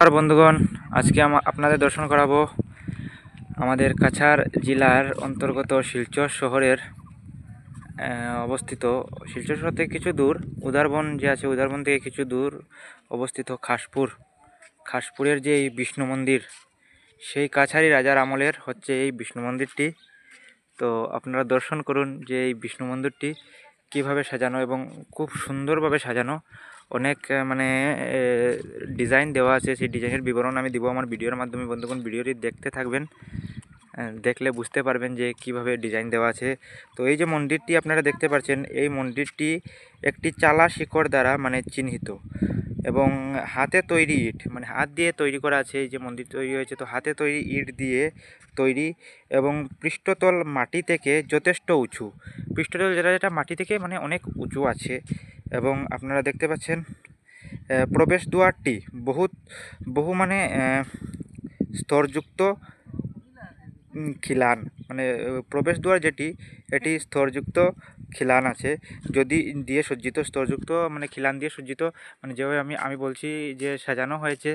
আর বন্ধুগণ, আজকে আপনাদের দর্শন করাবো আমাদের কাছাড় জেলার অন্তর্গত শিলচর শহরের অবস্থিত। শিলচর শহর থেকে কিছু দূর উদারবন যে আছে, উদারবন থেকে কিছু দূর অবস্থিত খাসপুরের যে এই বিষ্ণু মন্দির, সেই কাছারি রাজার আমলের হচ্ছে এই বিষ্ণু মন্দিরটি। তো আপনারা দর্শন করুন যে এই বিষ্ণু মন্দিরটি কীভাবে সাজানো, এবং খুব সুন্দরভাবে সাজানো। অনেক ডিজাইন দেওয়া আছে, সেই ডিজাইনের বিবরণ আমি দিব আমার ভিডিওর মাধ্যমে। বন্ধুগণ, ভিডিওটি দেখতে থাকবেন, দেখলে বুঝতে পারবেন যে কিভাবে ডিজাইন দেওয়া আছে। তো এই যে মন্দিরটি আপনারা দেখতে পাচ্ছেন, এই মন্দিরটি একটি চালা শিকড় দ্বারা চিহ্নিত, এবং হাতে তৈরি ইট, হাত দিয়ে তৈরি করা আছে। এই যে মন্দির তৈরি হয়েছে, তো হাতে তৈরি ইট দিয়ে তৈরি, এবং পৃষ্ঠতল মাটি থেকে যথেষ্ট উঁচু। পৃষ্ঠতল যেটা মাটি থেকে অনেক উঁচু আছে। এবং আপনারা দেখতে পাচ্ছেন প্রবেশ দুয়ারটি বহু স্তরযুক্ত খিলান, প্রবেশ দুয়ার যেটি, এটি স্তরযুক্ত খিলান আছে, যদি দিয়ে সজ্জিত, স্তরযুক্ত খিলান দিয়ে সজ্জিত, যেভাবে আমি বলছি যে সাজানো হয়েছে।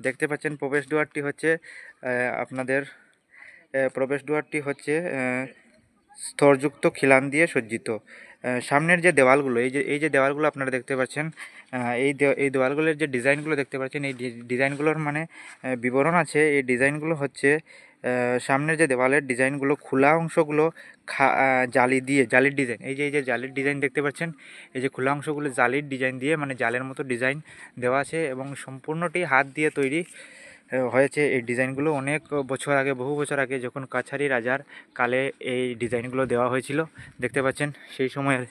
দেখতে পাচ্ছেন প্রবেশ দুয়ারটি হচ্ছে স্তরযুক্ত খিলান দিয়ে সজ্জিত। সামনের যে দেওয়ালগুলো, এই যে দেওয়ালগুলো আপনারা দেখতে পাচ্ছেন, এই দেওয়ালগুলোর যে ডিজাইনগুলো দেখতে পাচ্ছেন, এই ডিজাইনগুলোর বিবরণ আছে। এই ডিজাইনগুলো হচ্ছে সামনের যে দেওয়ালের ডিজাইনগুলো, খোলা অংশগুলো জালির ডিজাইন। এই যে জালির ডিজাইন দেখতে পাচ্ছেন, এই যে খোলা অংশগুলো জালির ডিজাইন দিয়ে, জালের মতো ডিজাইন দেওয়া আছে, এবং সম্পূর্ণটি হাত দিয়ে তৈরি হয়েছে। এই ডিজাইনগুলো অনেক বহু বছর আগে যখন কাছারি রাজার কালে এই ডিজাইনগুলো দেওয়া হয়েছিল। দেখতে পাচ্ছেন সেই সময়ের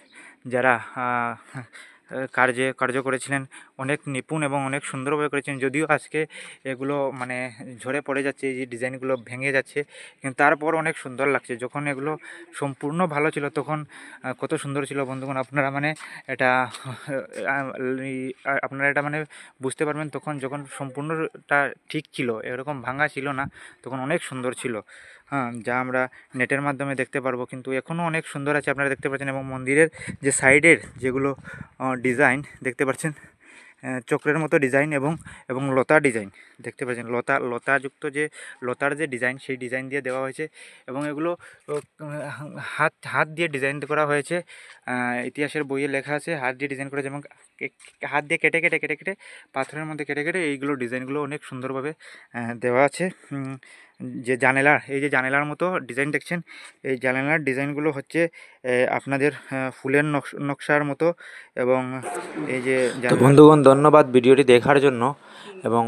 যারা কার্য করেছিলেন অনেক নিপুণ এবং অনেক সুন্দরভাবে করেছেন। যদিও আজকে এগুলো ঝরে পড়ে যাচ্ছে, এই যে ডিজাইনগুলো ভেঙে যাচ্ছে, কিন্তু তারপর অনেক সুন্দর লাগছে। যখন এগুলো সম্পূর্ণ ভালো ছিল তখন কত সুন্দর ছিল। বন্ধুগণ, আপনারা এটা আপনারা এটা বুঝতে পারবেন তখন, যখন সম্পূর্ণটা ঠিক ছিল, এরকম ভাঙা ছিল না, তখন অনেক সুন্দর ছিল। যা আমরা নেটের মাধ্যমে দেখতে পারবো, কিন্তু এখনও অনেক সুন্দর আছে, আপনারা দেখতে পাচ্ছেন। এবং মন্দিরের যে সাইডের যেগুলো ডিজাইন দেখতে পাচ্ছেন, চক্রের মতো ডিজাইন, এবং লতা ডিজাইন দেখতে পাচ্ছেন। লতাযুক্ত যে লতার যে ডিজাইন, সেই ডিজাইন দিয়ে দেওয়া হয়েছে, এবং এগুলো হাত দিয়ে ডিজাইন করা হয়েছে। ইতিহাসের বইয়ে লেখা আছে হাত দিয়ে ডিজাইন করেছে, এবং হাত দিয়ে কেটে কেটে কেটে কেটে পাথরের মধ্যে কেটে কেটে এইগুলো ডিজাইনগুলো অনেক সুন্দরভাবে দেওয়া আছে। যে এই যে জানালার মতো ডিজাইন দেখছেন, এই জানালার ডিজাইনগুলো হচ্ছে আপনাদের ফুলের নকশার মতো। এবং এই যে বন্ধুগণ, ধন্যবাদ ভিডিওটি দেখার জন্য। এবং